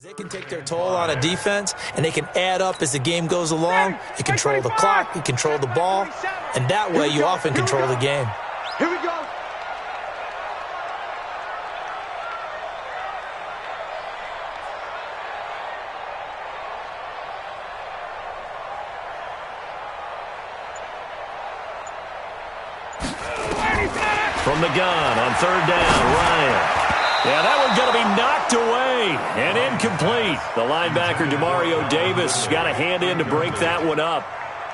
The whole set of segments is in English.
They can take their toll on a defense, and they can add up as the game goes along. You control the clock, you control the ball, and that way you often control the game. Here we go. From the gun on third down, Ryan. Yeah, that one's going to be knocked away and incomplete. The linebacker, Demario Davis, got a hand in to break that one up.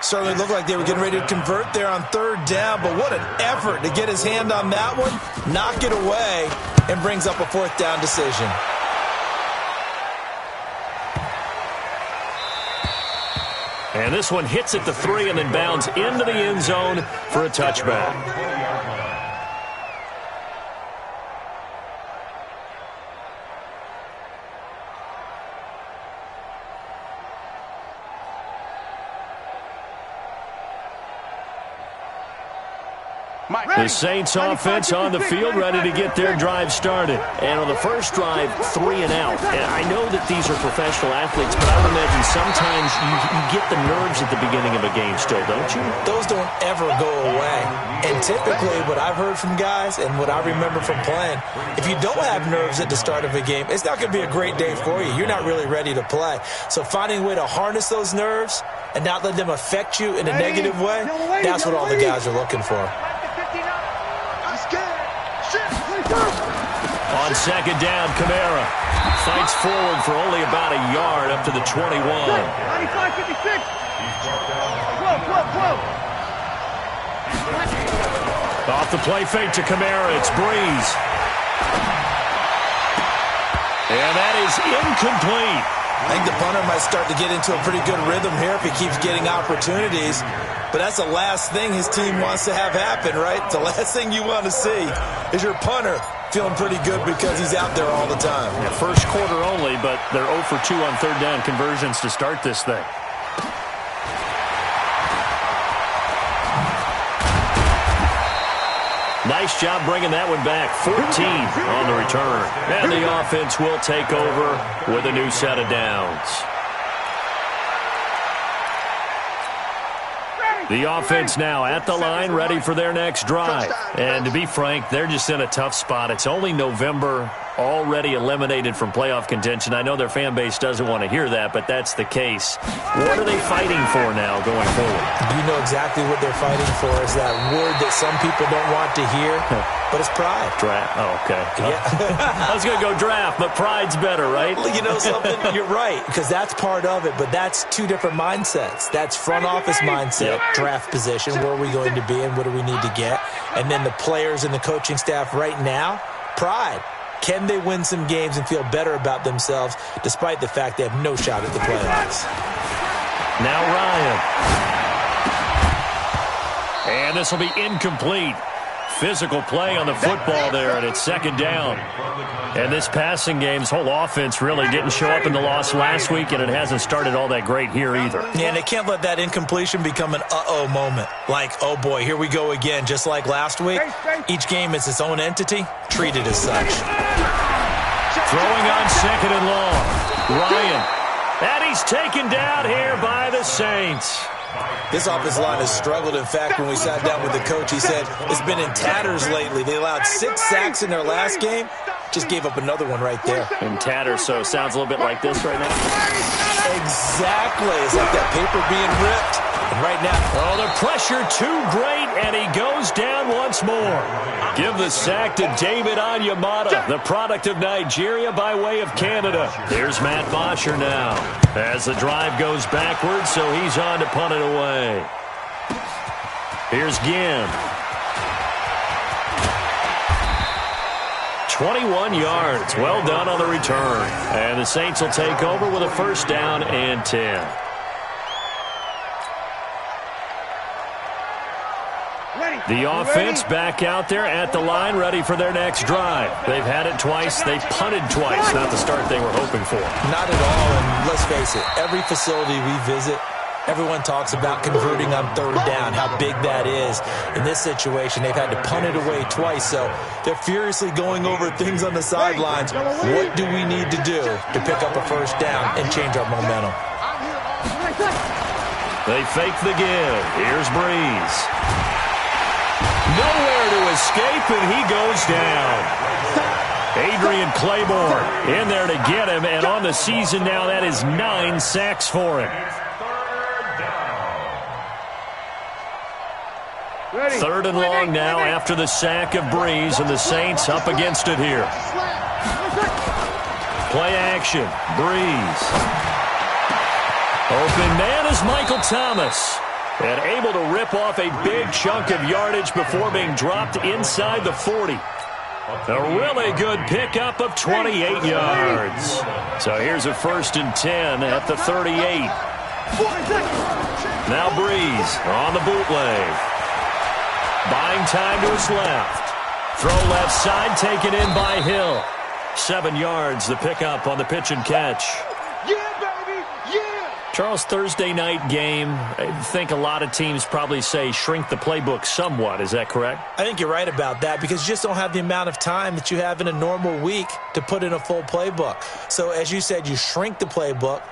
Certainly looked like they were getting ready to convert there on third down, but what an effort to get his hand on that one, knock it away, and brings up a fourth down decision. And this one hits at the 3 and then bounds into the end zone for a touchback. The Saints offense on the field, ready to get their drive started. And on the first drive, 3 and out. And I know that these are professional athletes, but I would imagine sometimes you get the nerves at the beginning of a game still, don't you? Those don't ever go away. And typically what I've heard from guys and what I remember from playing, if you don't have nerves at the start of a game, it's not going to be a great day for you. You're not really ready to play. So finding a way to harness those nerves and not let them affect you in a negative way, that's what all the guys are looking for. On second down, Kamara fights forward for only about a yard up to the 21. 95-56. Whoa. Off the play fake to Kamara, it's Breeze. And that is incomplete. I think the punter might start to get into a pretty good rhythm here if he keeps getting opportunities. But that's the last thing his team wants to have happen, right? The last thing you want to see is your punter feeling pretty good because he's out there all the time. Yeah, first quarter only, but they're 0 for 2 on third down conversions to start this thing. Nice job bringing that one back. 14 on the return. And the offense will take over with a new set of downs. The offense now at the line, ready for their next drive. And to be frank, they're just in a tough spot. It's only November, already eliminated from playoff contention. I know their fan base doesn't want to hear that, but that's the case. What are they fighting for now going forward? You know exactly what they're fighting for is that word that some people don't want to hear, but it's pride. Draft. Oh, okay. Yeah. I was going to go draft, but pride's better, right? You know something? You're right, because that's part of it, but that's two different mindsets. That's front office mindset, draft position, where are we going to be and what do we need to get? And then the players and the coaching staff right now, pride. Can they win some games and feel better about themselves despite the fact they have no shot at the playoffs? Now Ryan. And this will be incomplete. Physical play on the football there, and it's second down. And this passing game's whole offense really didn't show up in the loss last week, and it hasn't started all that great here either. Yeah, and they can't let that incompletion become an uh-oh moment. Like, oh boy, here we go again, just like last week. Each game is its own entity, treated as such. Throwing on second and long. Ryan. And he's taken down here by the Saints. This offensive line has struggled. In fact, when we sat down with the coach, he said it's been in tatters lately. They allowed 6 sacks in their last game. Just gave up another one right there. In tatters, so it sounds a little bit like this right now. Exactly. It's like that paper being ripped. And right now, oh, the pressure too great, and he goes down once more. Give the sack to David Onyemata, the product of Nigeria by way of Canada. Here's Matt Bosher now as the drive goes backwards, so he's on to punt it away. Here's Ginn. 21 yards. Well done on the return. And the Saints will take over with a first down and 10. The offense back out there at the line, ready for their next drive. They've had it twice. They've punted twice. Not the start they were hoping for. Not at all, and let's face it, every facility we visit, Everyone talks about converting on third down, how big that is. In this situation, they've had to punt it away twice, so they're furiously going over things on the sidelines. What do we need to do to pick up a first down and change our momentum? They fake the give. Here's Breeze. Nowhere to escape, and he goes down. Adrian Claiborne in there to get him, and on the season now, that is 9 sacks for him. Third and long now after the sack of Breeze, and the Saints up against it here. Play action. Breeze. Open man is Michael Thomas. And able to rip off a big chunk of yardage before being dropped inside the 40. A really good pickup of 28 yards. So here's a 1st and 10 at the 38. Now Breeze on the bootleg. Buying time to his left. Throw left side, taken in by Hill. 7 yards, the pickup on the pitch and catch. Charles, Thursday night game, I think a lot of teams probably say shrink the playbook somewhat. Is that correct? I think you're right about that because you just don't have the amount of time that you have in a normal week to put in a full playbook. So as you said, you shrink the playbook,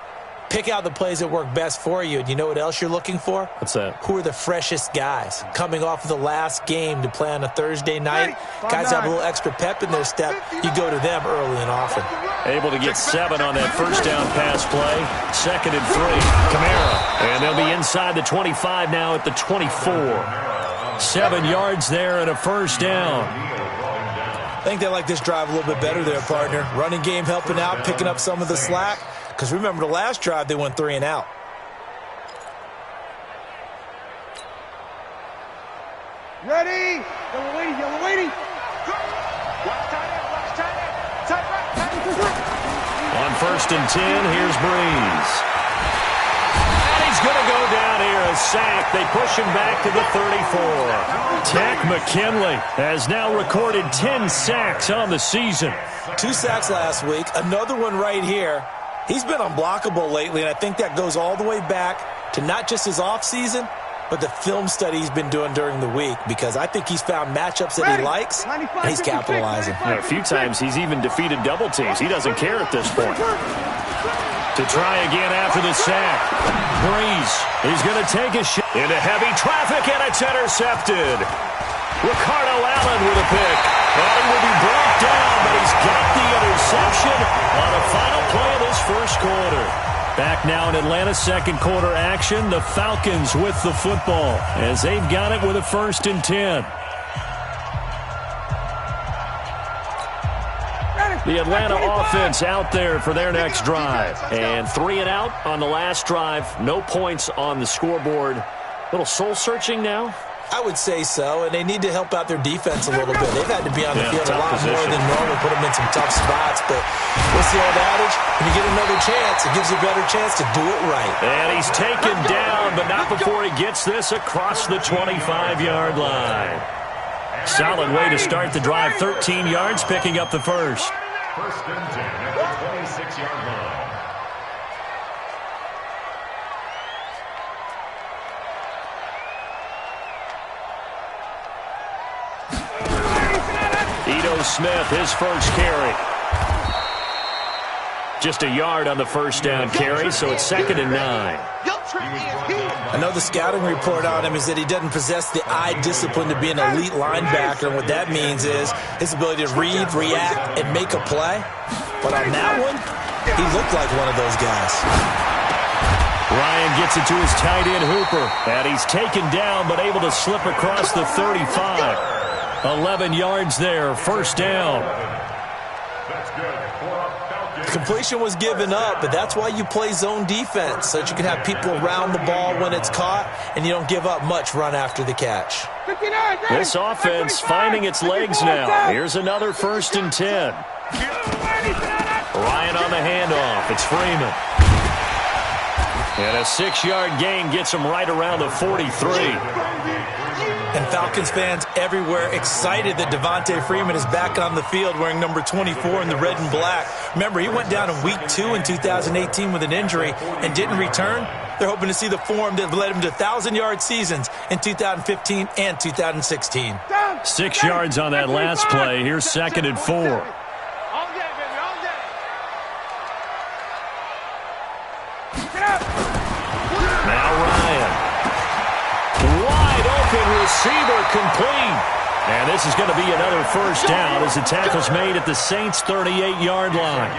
pick out the plays that work best for you. And you know what else you're looking for? What's that? Who are the freshest guys coming off of the last game to play on a Thursday night? Guys have a little extra pep in their step. You go to them early and often. Able to get 7 on that first down pass play. 2nd and 3. Kamara. And they'll be inside the 25 now at the 24. 7 yards there and a first down. I think they like this drive a little bit better there, partner. Running game helping out, picking up some of the slack. Because remember, the last drive, they went 3 and out. Ready? Yellow lady, yellow lady. On 1st and 10, here's Breeze. And he's going to go down here, a sack. They push him back to the 34. Tack McKinley has now recorded 10 sacks on the season. 2 sacks last week, another one right here. He's been unblockable lately, and I think that goes all the way back to not just his offseason, but the film study he's been doing during the week, because I think he's found matchups that he likes, and he's capitalizing. A few times he's even defeated double teams. He doesn't care at this point. To try again after the sack. Breeze, he's going to take a shot into heavy traffic, and it's intercepted. Ricardo Allen with a pick. And he will be brought down, but he's got the interception on the final play of this first quarter. Back now in Atlanta's second quarter action, the Falcons with the football as they've got it with a 1st and 10. The Atlanta offense out there for their next drive. And 3 and out on the last drive. No points on the scoreboard. Little soul-searching now? I would say so, and they need to help out their defense a little bit. They've had to be on the field a lot more than normal, put them in some tough spots. But what's the old adage? When you get another chance, it gives you a better chance to do it right. And he's taken down, but not before he gets this across the 25-yard line. Solid way to start the drive. 13 yards, picking up the first. 1st and 10 at the 26-yard line. Ito Smith, his first carry. Just a yard on the first down carry, so it's 2nd and 9. I know the scouting report on him is that he doesn't possess the eye discipline to be an elite linebacker, and what that means is his ability to read, react, and make a play. But on that one, he looked like one of those guys. Ryan gets it to his tight end, Hooper, and he's taken down but able to slip across the 35. 11 yards there, 1st down. The completion was given up, but that's why you play zone defense, so that you can have people around the ball when it's caught, and you don't give up much run after the catch. This offense finding its legs now. Here's another 1st and 10. Ryan on the handoff. It's Freeman. And a 6-yard gain gets him right around the 43. And Falcons fans everywhere excited that Devontae Freeman is back on the field wearing number 24 in the red and black. Remember, he went down in week 2 in 2018 with an injury and didn't return. They're hoping to see the form that led them to 1,000-yard seasons in 2015 and 2016. 6 yards on that last play. Here's 2nd and 4. Now Ryan. Wide open receiver complete. And this is going to be another first down as the tackle's made at the Saints' 38-yard line.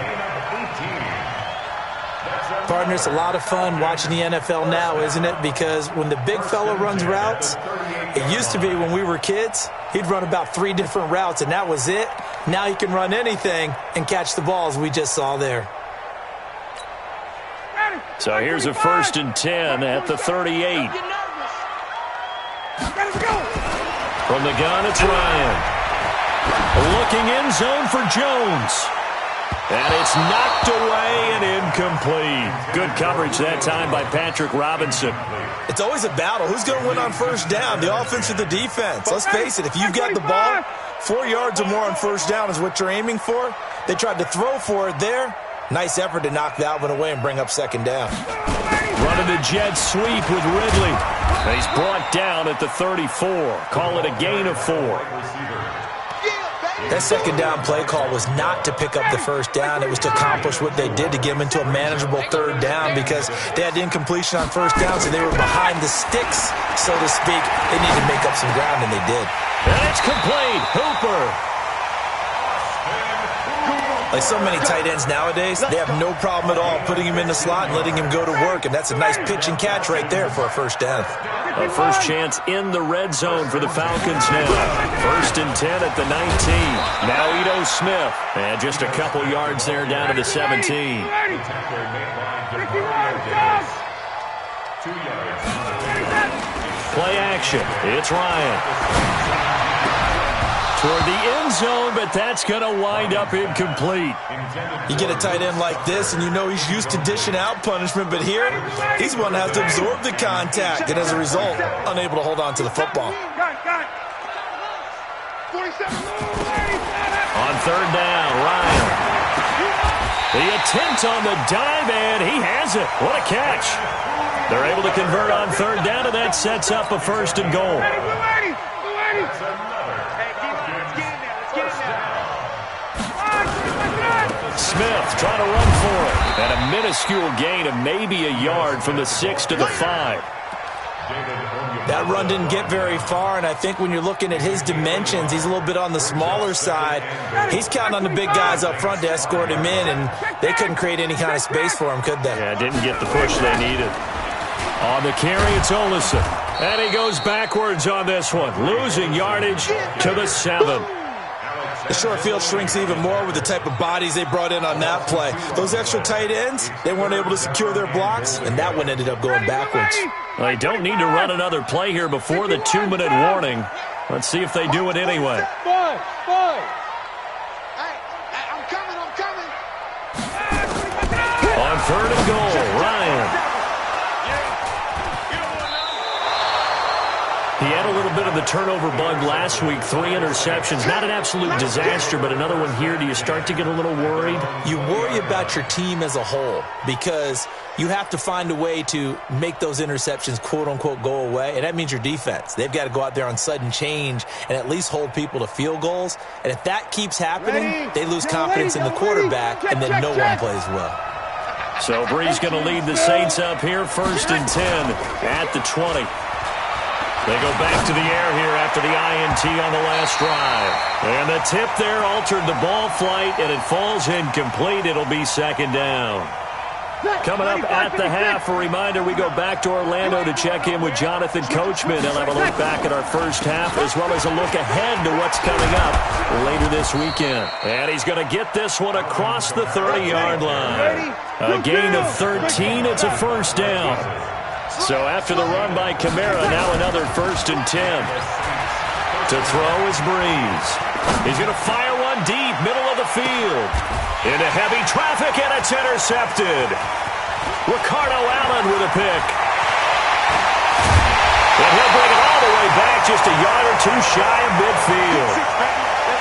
Partner, it's a lot of fun watching the NFL now, isn't it? Because when the big fella runs routes, it used to be when we were kids, he'd run about 3 different routes, and that was it. Now he can run anything and catch the balls we just saw there. So here's a 1st and 10 at the 38. From the gun, it's Ryan. Looking end zone for Jones. And it's knocked away and incomplete. Good coverage that time by Patrick Robinson. It's always a battle. Who's going to win on first down, the offense or the defense? Let's face it, if you've got the ball, 4 yards or more on first down is what you're aiming for. They tried to throw for it there. Nice effort to knock that one away and bring up 2nd down. Running the jet sweep with Ridley. He's brought down at the 34. Call it a gain of 4. That 2nd down play call was not to pick up the first down. It was to accomplish what they did to get them into a manageable 3rd down because they had incompletion on first down, so they were behind the sticks, so to speak. They needed to make up some ground, and they did. And it's complete. Hooper. Like so many tight ends nowadays, they have no problem at all putting him in the slot and letting him go to work, and that's a nice pitch and catch right there for a first down. A first chance in the red zone for the Falcons now. 1st and 10 at the 19. Now Ito Smith. And just a couple yards there down to the 17. Play action. It's Ryan. Toward the end zone, but that's going to wind up incomplete. You get a tight end like this, and you know he's used to dishing out punishment, but here, he's one that has to absorb the contact, and as a result, unable to hold on to the football. On 3rd down, Ryan. The attempt on the dive, and he has it. What a catch. They're able to convert on 3rd down, and that sets up a 1st and goal. Smith trying to run for it. And a minuscule gain of maybe a yard from the 6 to the 5. That run didn't get very far, and I think when you're looking at his dimensions, he's a little bit on the smaller side. He's counting on the big guys up front to escort him in, and they couldn't create any kind of space for him, could they? Yeah, didn't get the push they needed. On the carry, it's Olsen. And he goes backwards on this one, losing yardage to the 7. The short field shrinks even more with the type of bodies they brought in on that play. Those extra tight ends, they weren't able to secure their blocks, and that one ended up going backwards. Well, they don't need to run another play here before the 2-minute warning. Let's see if they do it anyway. On 3rd and goal, Ryan. He had a little bit of the turnover bug last week, 3 interceptions. Not an absolute disaster, but another one here. Do you start to get a little worried? You worry about your team as a whole because you have to find a way to make those interceptions, quote-unquote, go away, and that means your defense. They've got to go out there on sudden change and at least hold people to field goals, and if that keeps happening, they lose confidence in the quarterback, and then no one plays well. So Bree's going to lead the Saints up here, 1st and 10 at the 20. They go back to the air here after the INT on the last drive. And the tip there altered the ball flight, and it falls incomplete. It'll be 2nd down. Coming up at the half, a reminder, we go back to Orlando to check in with Jonathan Coachman. He'll have a look back at our first half as well as a look ahead to what's coming up later this weekend. And he's going to get this one across the 30-yard line. A gain of 13. It's a first down. So after the run by Kamara, now another 1st and 10. To throw is Breeze. He's going to fire one deep, middle of the field. Into heavy traffic, and it's intercepted. Ricardo Allen with a pick. And he'll bring it all the way back, just a yard or two shy of midfield.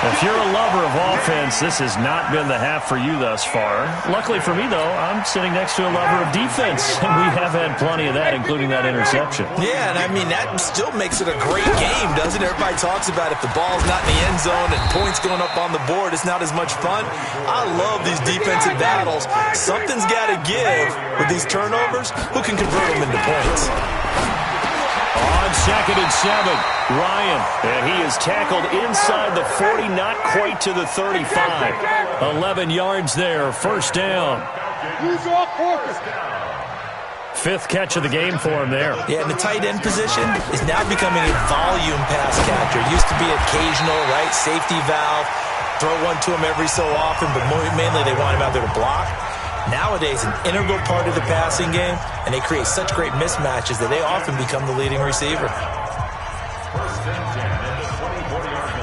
If you're a lover of offense, this has not been the half for you thus far. Luckily for me, though, I'm sitting next to a lover of defense, and we have had plenty of that, including that interception. Yeah, and I mean, that still makes it a great game, doesn't it? Everybody talks about if the ball's not in the end zone and points going up on the board, it's not as much fun. I love these defensive battles. Something's got to give with these turnovers. Who can convert them into points? On 2nd and 7, Ryan, and he is tackled inside the 40, not quite to the 35. 11 yards there, first down. 5th catch of the game for him there. Yeah, and the tight end position is now becoming a volume pass catcher. It used to be occasional, right, safety valve, throw one to him every so often, but mainly they want him out there to block. Nowadays, an integral part of the passing game, and they create such great mismatches that they often become the leading receiver. First and 10 at the 24-yard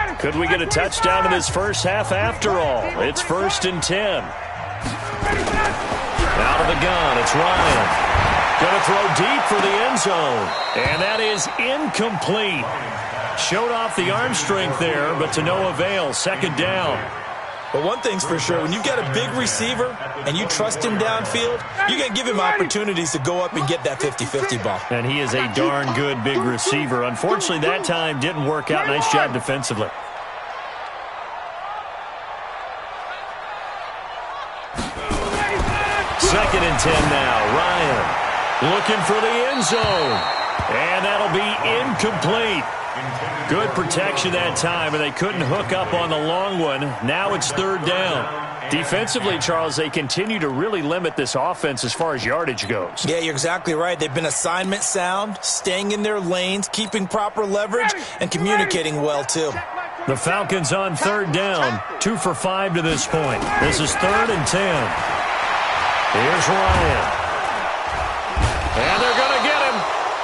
line. Could we get a touchdown in this first half after all? It's 1st and 10. Out of the gun, it's Ryan. Going to throw deep for the end zone. And that is incomplete. Showed off the arm strength there, but to no avail. 2nd down. But one thing's for sure, when you've got a big receiver and you trust him downfield, you're going to give him opportunities to go up and get that 50-50 ball. And he is a darn good big receiver. Unfortunately, that time didn't work out. Nice job defensively. Second and 10 now. Ryan looking for the end zone. And that'll be incomplete. Good protection that time, and they couldn't hook up on the long one. Now it's 3rd down. Defensively, Charles, they continue to really limit this offense as far as yardage goes. Yeah, you're exactly right. They've been assignment sound, staying in their lanes, keeping proper leverage, and communicating well, too. The Falcons on 3rd down, 2 for 5 to this point. This is 3rd and 10. Here's Ryan. And they're going to get him.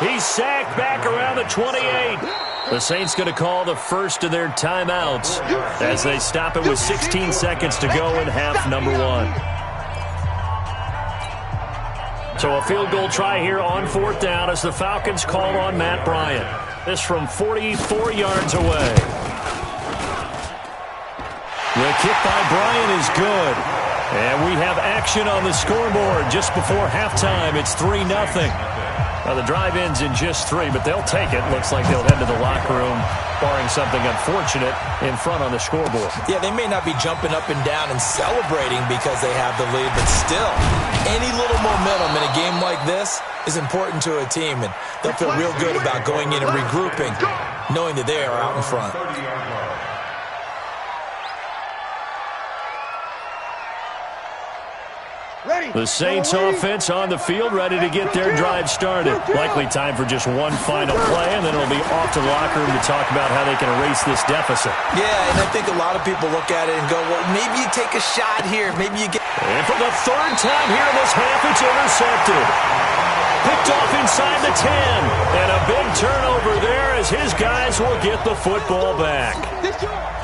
He's sacked back around the 28. The Saints going to call the first of their timeouts as they stop it with 16 seconds to go in half number 1. So a field goal try here on 4th down as the Falcons call on Matt Bryant. This from 44 yards away. The kick by Bryant is good. And we have action on the scoreboard just before halftime. It's 3-0. Now, the drive ends in just 3, but they'll take it. Looks like they'll head to the locker room, barring something unfortunate in front on the scoreboard. Yeah, they may not be jumping up and down and celebrating because they have the lead, but still, any little momentum in a game like this is important to a team, and they'll feel real good about going in and regrouping, knowing that they are out in front. The Saints offense on the field, ready to get their drive started. Likely time for just one final play, and then it'll be off to the locker room to talk about how they can erase this deficit. Yeah, and I think a lot of people look at it and go, well, maybe you take a shot here. Maybe you get... And for the 3rd time here in this half, it's intercepted. Picked off inside the 10. And a big turnover there as his guys will get the football back.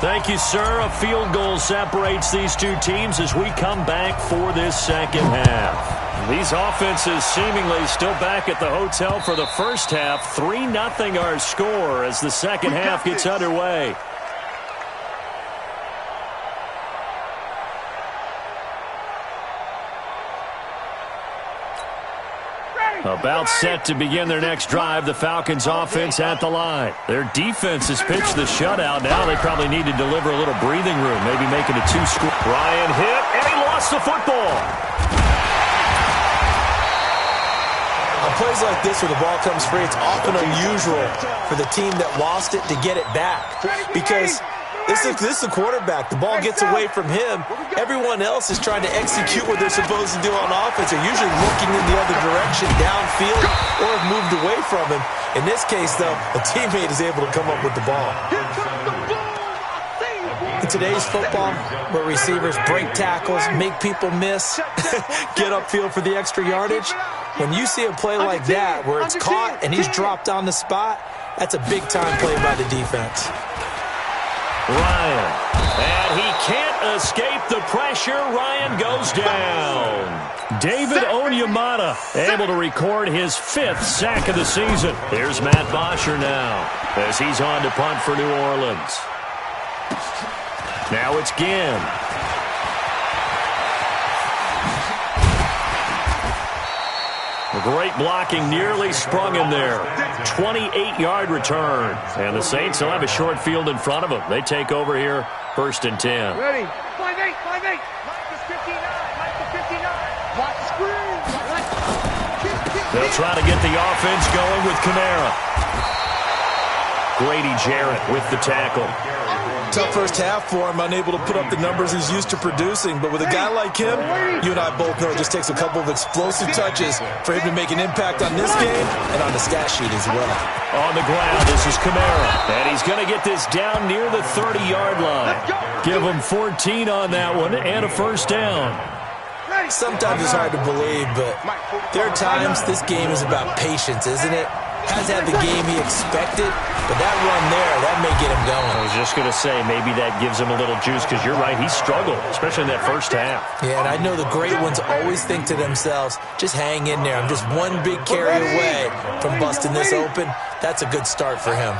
Thank you, sir. A field goal separates these two teams as we come back for this second half. These offenses seemingly still back at the hotel for the first half. 3-0 our score as the second half gets underway. About set to begin their next drive, the Falcons offense at the line. Their defense has pitched the shutout. Now they probably need to deliver a little breathing room, maybe making a 2-score. Ryan hit, and he lost the football. On plays like this where the ball comes free, it's often unusual for the team that lost it to get it back because this is the quarterback. The ball gets away from him. Everyone else is trying to execute what they're supposed to do on offense. They're usually looking in the other direction, downfield, or have moved away from him. In this case, though, a teammate is able to come up with the ball. In today's football, where receivers break tackles, make people miss, get upfield for the extra yardage, when you see a play like that where it's caught and he's dropped on the spot, that's a big-time play by the defense. Ryan, and And he can't escape the pressure. Ryan goes down. David Onyemata able to record his 5th sack of the season. Here's Matt Bosher now as he's on to punt for New Orleans. Now it's Ginn. Great blocking, nearly sprung him there. 28-yard return. And the Saints will have a short field in front of them. They take over here, 1st and 10. Ready. 5-8, 5-8. Mike 59, Mike 59. Watch the screen. They'll try to get the offense going with Kamara. Grady Jarrett with the tackle. Tough first half for him, unable to put up the numbers he's used to producing. But with a guy like him, you and I both know it just takes a couple of explosive touches for him to make an impact on this game and on the stat sheet as well. On the ground, this is Kamara. And he's going to get this down near the 30-yard line. Give him 14 on that one and a first down. Sometimes it's hard to believe, but there are times this game is about patience, isn't it? Hasn't had the game he expected, but that run there, that may get him going. I was just going to say, maybe that gives him a little juice, because you're right, he struggled, especially in that first half. Yeah, and I know the great ones always think to themselves, just hang in there. I'm just one big carry away from busting this open. That's a good start for him.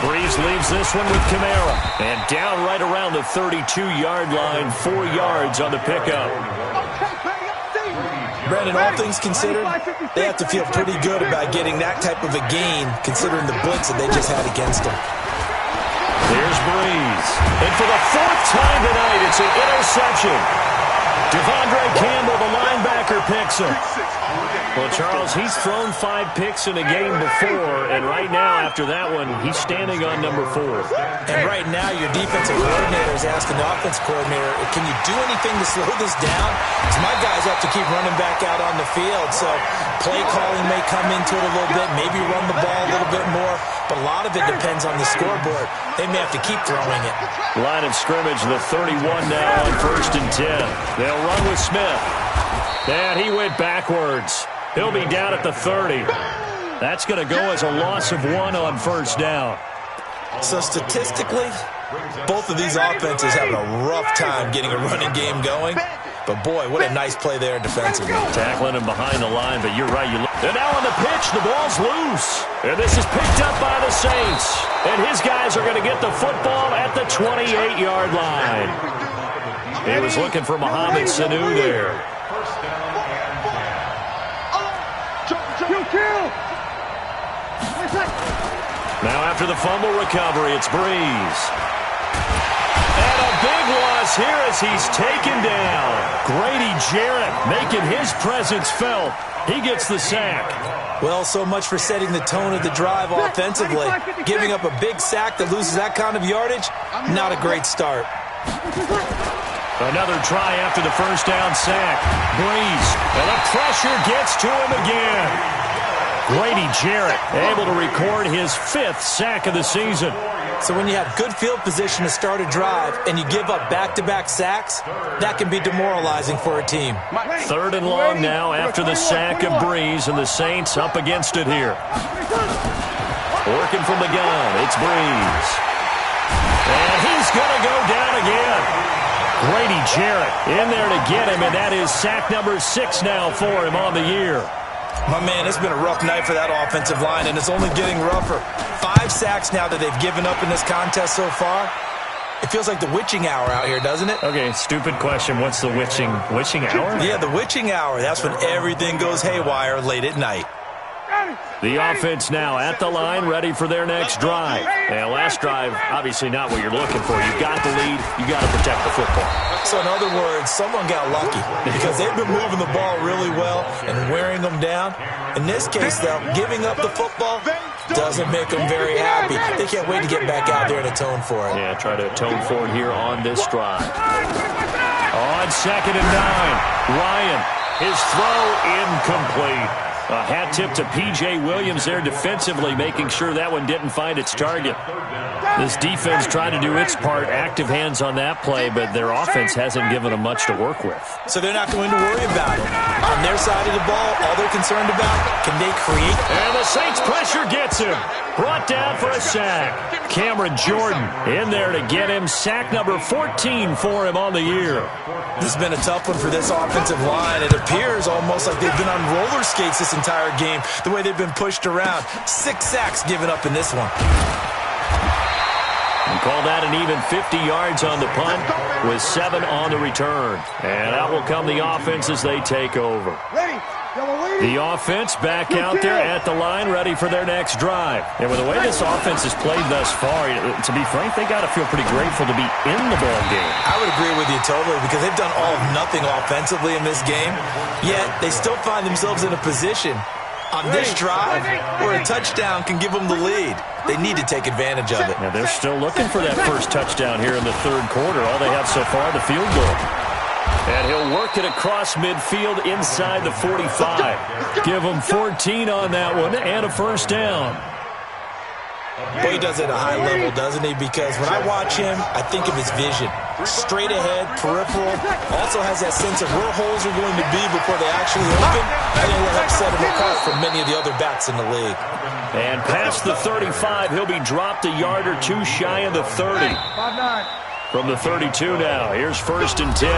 Breeze leaves this one with Kamara. And down right around the 32-yard line, 4 yards on the pickup. Brandon, all things considered, they have to feel pretty good about getting that type of a gain, considering the blitz that they just had against them. There's Breeze. And for the 4th time tonight, it's an interception. Devondre Campbell, the linebacker, picks him. Well, Charles, he's thrown 5 picks in a game before, and right now, after that one, he's standing on number 4. And right now, your defensive coordinator is asking the offense coordinator, can you do anything to slow this down? Because my guys have to keep running back out on the field, so play calling may come into it a little bit, maybe run the ball a little bit more, but a lot of it depends on the scoreboard. They may have to keep throwing it. Line of scrimmage, the 31 now on 1st and 10. They'll run with Smith. And he went backwards. He'll be down at the 30. That's going to go as a loss of 1 on 1st down. So statistically, both of these offenses having a rough time getting a running game going. But, boy, what a nice play there defensively. Tackling him behind the line, but you're right. And now on the pitch, the ball's loose. And this is picked up by the Saints. And his guys are going to get the football at the 28-yard line. He was looking for Mohamed Sanu there. Now after the fumble recovery, it's Breeze. And a big loss here as he's taken down. Grady Jarrett making his presence felt. He gets the sack. Well, so much for setting the tone of the drive offensively. Giving up a big sack that loses that kind of yardage, not a great start. Another try after the first down sack. Breeze. And the pressure gets to him again. Grady Jarrett able to record his 5th sack of the season. So when you have good field position to start a drive and you give up back-to-back sacks, that can be demoralizing for a team. 3rd and long now after the sack of Breeze, and the Saints up against it here. Working from the gun, it's Breeze. And he's going to go down again. Grady Jarrett in there to get him, and that is sack number 6 now for him on the year. My man, it's been a rough night for that offensive line, and it's only getting rougher. 5 sacks now that they've given up in this contest so far. It feels like the witching hour out here, doesn't it? Okay, stupid question. What's the witching hour? Yeah, the witching hour. That's when everything goes haywire late at night. The offense now at the line, ready for their next drive. And last drive, obviously not what you're looking for. You got the lead. You got to protect the football. So in other words, someone got lucky because they've been moving the ball really well and wearing them down. In this case, though, giving up the football doesn't make them very happy. They can't wait to get back out there and atone for it. Yeah, try to atone for it here on this drive. On 2nd and 9, Ryan, his throw incomplete. A hat tip to P.J. Williams there defensively, making sure that one didn't find its target. This defense tried to do its part, active hands on that play, but their offense hasn't given them much to work with. So they're not going to worry about it. On their side of the ball, all they're concerned about, can they create? And the Saints pressure gets him. Brought down for a sack. Cameron Jordan in there to get him. Sack number 14 for him on the year. This has been a tough one for this offensive line. It appears almost like they've been on roller skates this entire game, the way they've been pushed around. 6 sacks given up in this one. And call that an even 50 yards on the punt with 7 on the return. And out will come the offense as they take over. The offense back out there at the line, ready for their next drive. And with the way this offense has played thus far, to be frank, they got to feel pretty grateful to be in the ball game. I would agree with you totally, because they've done all of nothing offensively in this game, yet they still find themselves in a position on this drive where a touchdown can give them the lead. They need to take advantage of it. Now they're still looking for that first touchdown here in the third quarter. All they have so far, the field goal. And he'll work it across midfield inside the 45. Give him 14 on that one and a first down. Well, he does it at a high level, doesn't he? Because when I watch him, I think of his vision. Straight ahead, peripheral. Also has that sense of where holes are going to be before they actually open. I think that helps set him apart from many of the other backs in the league. And past the 35, he'll be dropped a yard or two shy of the 30. From the 32 now, here's 1st and 10.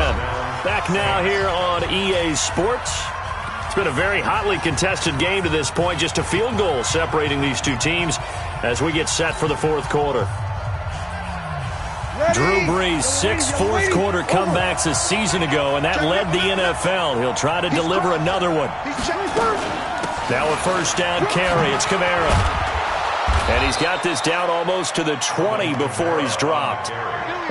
Back now here on EA Sports. It's been a very hotly contested game to this point. Just a field goal separating these two teams as we get set for the fourth quarter. Drew Brees, 6 fourth-quarter comebacks a season ago, and that led the NFL. He'll try to deliver another one. Now a first down carry. It's Kamara. And he's got this down almost to the 20 before he's dropped.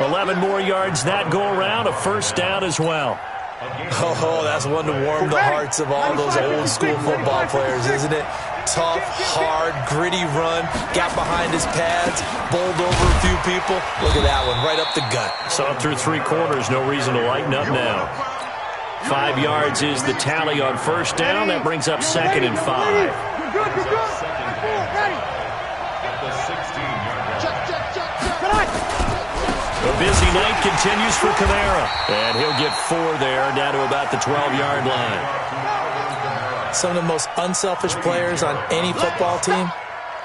11 more yards that go around, a first down as well. Oh, that's one to warm the hearts of all those old-school football players, isn't it? Tough, hard, gritty run, got behind his pads, bowled over a few people. Look at that one, right up the gut. Saw it through 3 quarters, no reason to lighten up now. 5 yards is the tally on first down. That brings up 2nd and 5. A busy night continues for Kamara. And he'll get 4 there, down to about the 12-yard line. Some of the most unselfish players on any football team,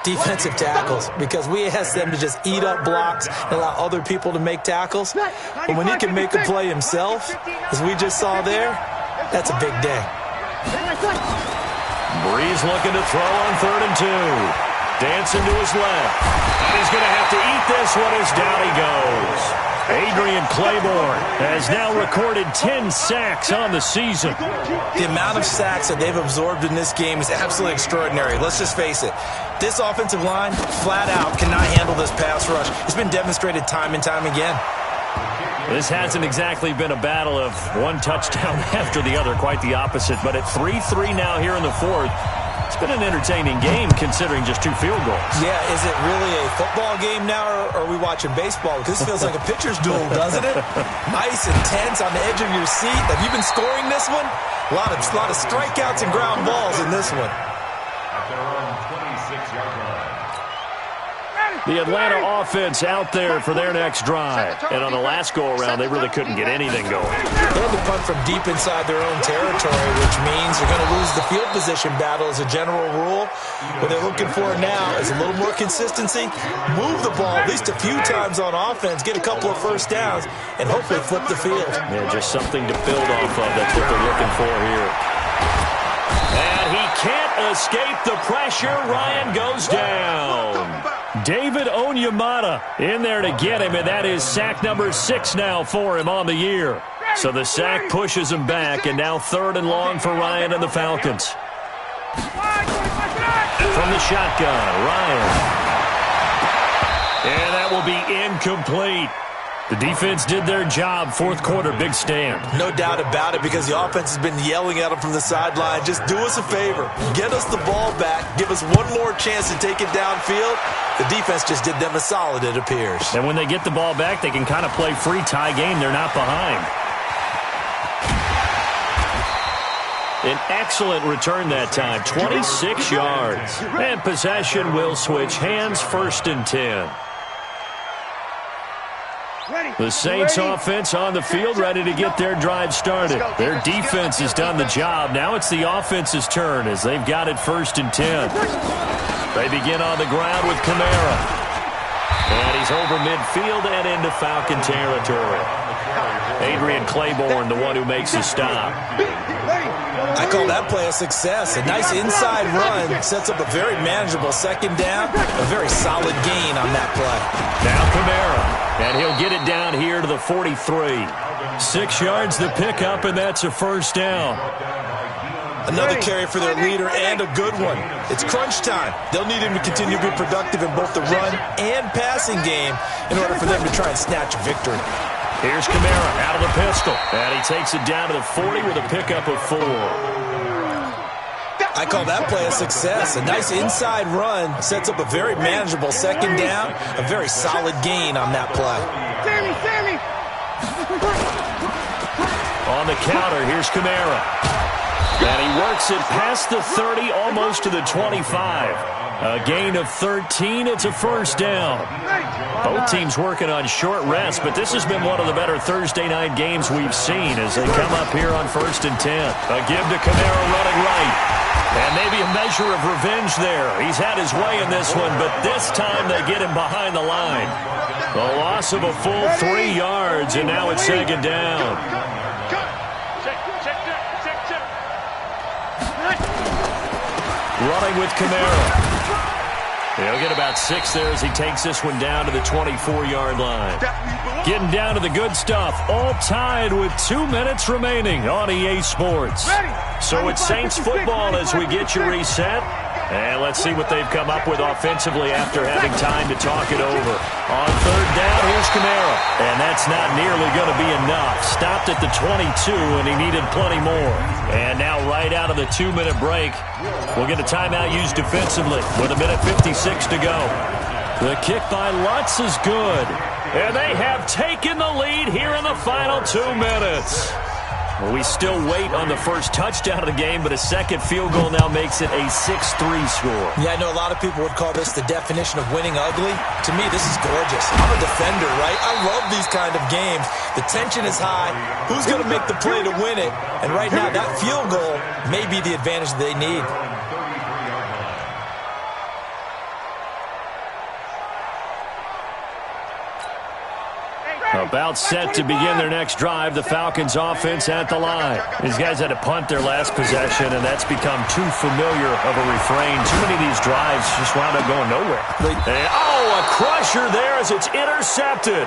defensive tackles, because we ask them to just eat up blocks and allow other people to make tackles. But when he can make a play himself, as we just saw there, that's a big day. Brees looking to throw on 3rd and 2. Dancing to his left. And he's going to have to eat this one as down he goes. Adrian Claiborne has now recorded 10 sacks on the season. The amount of sacks that they've absorbed in this game is absolutely extraordinary. Let's just face it. This offensive line, flat out, cannot handle this pass rush. It's been demonstrated time and time again. This hasn't exactly been a battle of one touchdown after the other, quite the opposite. But at 3-3 now here in the fourth, it's been an entertaining game considering just 2 field goals. Yeah, is it really a football game now, or are we watching baseball? Because this feels like a pitcher's duel, doesn't it? Nice and tense on the edge of your seat. Have you been scoring this one? A lot of strikeouts and ground balls in this one. At their own 26-yard line. The Atlanta offense out there for their next drive. And on the last go-around, they really couldn't get anything going. They had to punt from deep inside their own territory, which means you're going to lose the field position battle as a general rule. What they're looking for now is a little more consistency, move the ball at least a few times on offense, get a couple of first downs, and hopefully flip the field. Yeah, just something to build off of. That's what they're looking for here. And he can't escape the pressure. Ryan goes down. David Onyemata in there to get him, and that is sack number 6 now for him on the year. So the sack pushes him back, and now 3rd and long for Ryan and the Falcons. From the shotgun, Ryan. And that will be incomplete. The defense did their job. Fourth quarter, big stand. No doubt about it, because the offense has been yelling at them from the sideline. Just do us a favor. Get us the ball back. Give us one more chance to take it downfield. The defense just did them a solid, it appears. And when they get the ball back, they can kind of play free tie game. They're not behind. An excellent return that time. 26 yards. And possession will switch hands. 1st and 10. The Saints offense on the field, ready to get their drive started. Their defense has done the job. Now it's the offense's turn as they've got it 1st and 10. They begin on the ground with Kamara. And he's over midfield and into Falcon territory. Adrian Claiborne, the one who makes the stop. I call that play a success. A nice inside run sets up a very manageable 2nd down. A very solid gain on that play. Now Kamara, and he'll get it down here to the 43. 6 yards the pickup, and that's a 1st down. Another carry for their leader and a good one. It's crunch time. They'll need him to continue to be productive in both the run and passing game in order for them to try and snatch a victory. Here's Kamara out of the pistol, and he takes it down to the 40 with a pickup of 4. I call that play a success. A nice inside run sets up a very manageable 2nd down. A very solid gain on that play. Sammy! On the counter, here's Kamara. And he works it past the 30, almost to the 25. A gain of 13. It's a 1st down. Both teams working on short rest, but this has been one of the better Thursday night games we've seen as they come up here on 1st and 10. A give to Kamara running right. And maybe a measure of revenge there. He's had his way in this one, but this time they get him behind the line. The loss of a full 3 yards, and now it's 2nd down. Running with Kamara. He'll get about 6 there as he takes this one down to the 24-yard line. Getting down to the good stuff. All tied with 2 minutes remaining on EA Sports. So it's Saints football as we get you reset. And let's see what they've come up with offensively after having time to talk it over. On 3rd down, here's Kamara. And that's not nearly going to be enough. Stopped at the 22, and he needed plenty more. And now right out of the 2-minute break, we'll get a timeout used defensively with 1:56 to go. The kick by Lutz is good. And they have taken the lead here in the final 2 minutes. Well, we still wait on the first touchdown of the game, but a 2nd field goal now makes it a 6-3 score. Yeah, I know a lot of people would call this the definition of winning ugly. To me, this is gorgeous. I'm a defender, right? I love these kind of games. The tension is high. Who's going to make the play to win it? And right now, that field goal may be the advantage they need. About set to begin their next drive, the Falcons offense at the line. These guys had to punt their last possession, and that's become too familiar of a refrain. Too many of these drives just wound up going nowhere. A crusher there as it's intercepted.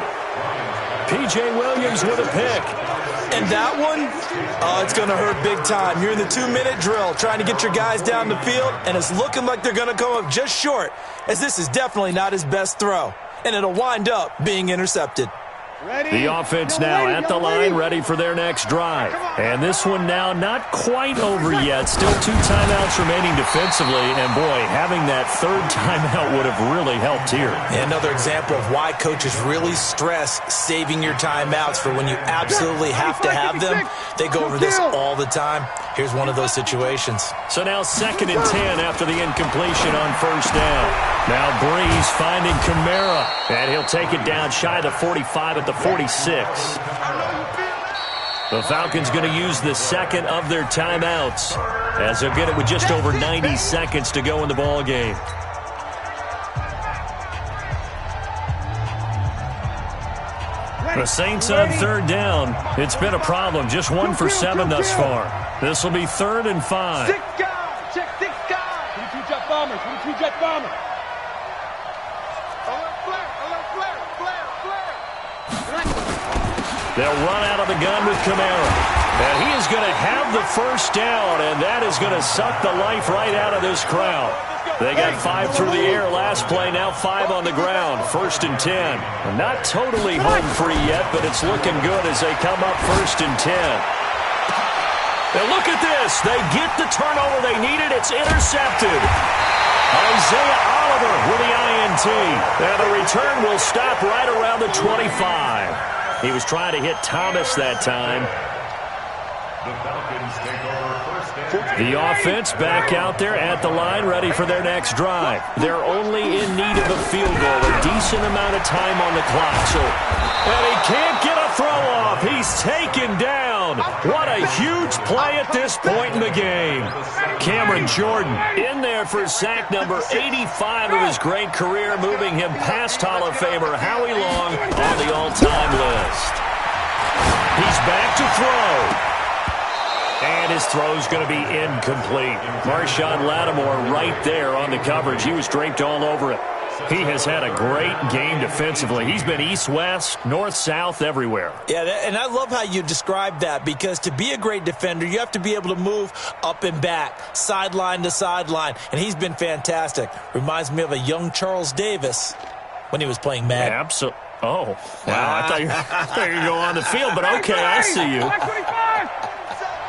P.J. Williams with a pick. And that one, it's going to hurt big time. You're in the 2-minute drill trying to get your guys down the field, and it's looking like they're going to come up just short, as this is definitely not his best throw. And it'll wind up being intercepted. The offense now at the line, ready for their next drive. And this one now not quite over yet. Still 2 timeouts remaining defensively. And, boy, having that 3rd timeout would have really helped here. Another example of why coaches really stress saving your timeouts for when you absolutely have to have them. They go over this all the time. Here's one of those situations. So now 2nd and 10 after the incompletion on 1st down. Now Breeze finding Kamara. And he'll take it down shy of the 45 at the 46. The Falcons going to use the 2nd of their timeouts as they'll get it with just over 90 seconds to go in the ball game. The Saints on 3rd down. It's been a problem. Just 1 for 7 thus far. This will be 3rd and 5. 6 guys. Check 6 guys. 22 jet bombers. 22 jet bombers. They'll run out of the gun with Kamara. And he is going to have the 1st down, and that is going to suck the life right out of this crowd. They got 5 through the air last play, now 5 on the ground. 1st and 10. Not totally home free yet, but it's looking good as they come up 1st and 10. Now look at this. They get the turnover they needed. It's intercepted. Isaiah Oliver with the INT. And the return will stop right around the 25. He was trying to hit Thomas that time. The Falcons take over 1st and The offense back out there at the line, ready for their next drive. They're only in need of a field goal, a decent amount of time on the clock. And he can't get a throw off. He's taken down. What a huge play at this point in the game. Cameron Jordan in there for sack number 85 of his great career, moving him past Hall of Famer Howie Long on the all-time list. He's back to throw. And his throw's going to be incomplete. Marshawn Lattimore right there on the coverage. He was draped all over it. He has had a great game defensively. He's been east-west, north-south, everywhere. Yeah, and I love how you described that, because to be a great defender, you have to be able to move up and back, sideline to sideline, and he's been fantastic. Reminds me of a young Charles Davis when he was playing Madden. Absolutely. Oh, wow. I thought you were going to go on the field, but okay, I see you.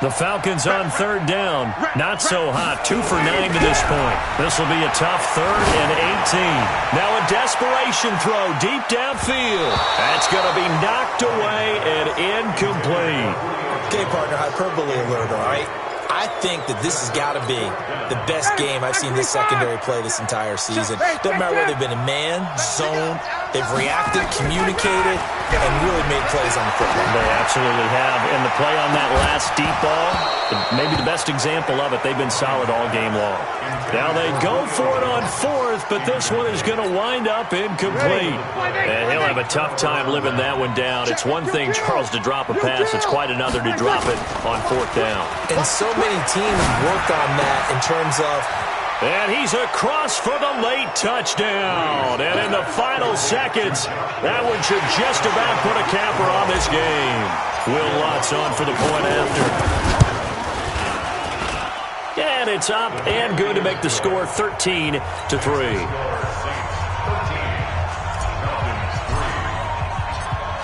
The Falcons on third down. Not so hot. 2 for 9 to this point. This will be a tough 3rd and 18. Now a desperation throw deep downfield. That's going to be knocked away and incomplete. Okay, partner, hyperbole alert, all right? I think that this has got to be the best game I've seen this secondary play this entire season. Doesn't matter whether they've been in man, zone, they've reacted, communicated, and really made plays on the football. They absolutely have. And the play on that last deep ball, maybe the best example of it, they've been solid all game long. Now they go for it on 4th, but this one is going to wind up incomplete. And he'll have a tough time living that one down. It's one thing, Charles, to drop a pass. It's quite another to drop it on 4th down. And so many teams work on that in terms of... And he's across for the late touchdown. And in the final seconds, that one should just about put a capper on this game. Will Lutz on for the point after. And it's up and good to make the score 13-3.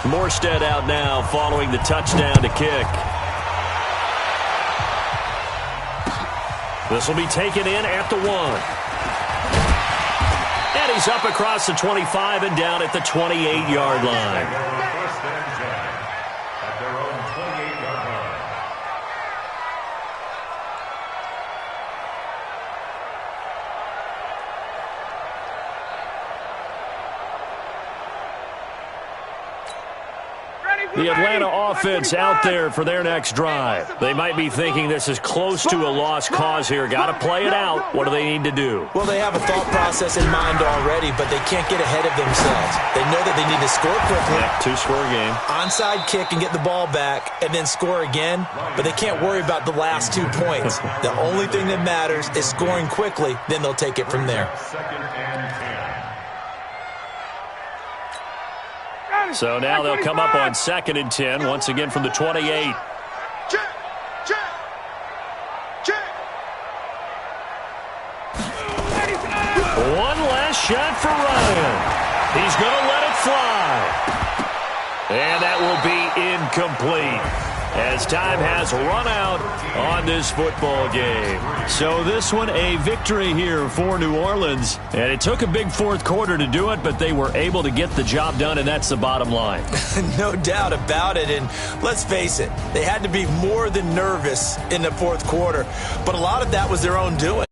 Morstead out now following the touchdown to kick. This will be taken in at the 1. And he's up across the 25 and down at the 28-yard line. The Atlanta offense out there for their next drive. They might be thinking this is close to a lost cause here. Got to play it out. What do they need to do? Well, they have a thought process in mind already, but they can't get ahead of themselves. They know that they need to score quickly. Yeah, 2-score game. Onside kick and get the ball back and then score again, but they can't worry about the last 2 points. The only thing that matters is scoring quickly, then they'll take it from there. So now they'll come up on 2nd and 10, once again from the 28. Check. One last shot for Ryan. He's going to let it fly. And that will be incomplete, as time has run out on this football game. So this one a victory here for New Orleans. And it took a big 4th quarter to do it, but they were able to get the job done, and that's the bottom line. No doubt about it. And let's face it, they had to be more than nervous in the 4th quarter. But a lot of that was their own doing.